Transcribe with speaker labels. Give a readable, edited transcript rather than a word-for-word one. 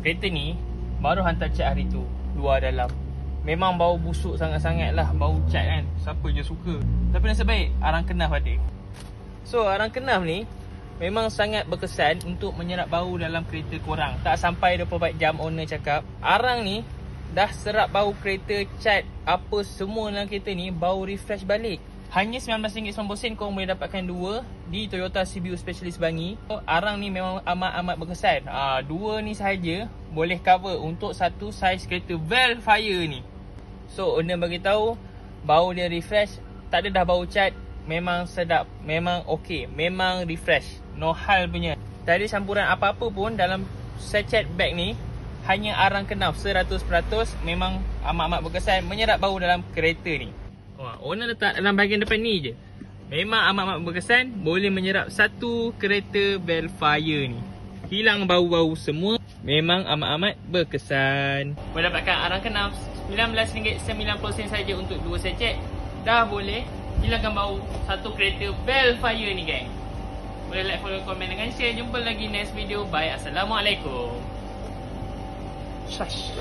Speaker 1: kereta ni baru hantar cat hari tu, luar dalam. Memang bau busuk sangat-sangat lah, bau cat kan. Siapa je suka. Tapi nasib baik arang kenaf ada. So arang kenaf ni memang sangat berkesan untuk menyerap bau dalam kereta korang. Tak sampai 24 jam owner cakap, arang ni dah serap bau kereta, cat, apa semua dalam kereta ni bau refresh balik. Hanya RM19.90 korang boleh dapatkan dua di Toyota CBU Specialist Bangi. Arang ni memang amat-amat berkesan. Dua ni sahaja boleh cover untuk satu saiz kereta Velfire ni. So owner bagi tahu bau dia refresh, tak ada dah bau cat, memang sedap, memang okey, memang refresh, no hal punya. Tak ada campuran apa-apa pun dalam sachet bag ni. Hanya arang kenaf 100%, memang amat-amat berkesan menyerap bau dalam kereta ni. Owner letak dalam bahagian depan ni je. Memang amat-amat berkesan, boleh menyerap satu kereta Velfire ni. Hilang bau-bau semua, memang amat-amat berkesan. Boleh dapatkan arang kenaf RM19.90 saja untuk dua sachet. Dah boleh hilangkan bau satu kereta Velfire ni, gang. Boleh like, follow, komen dengan share. Jumpa lagi next video. Bye. Assalamualaikum. Shush.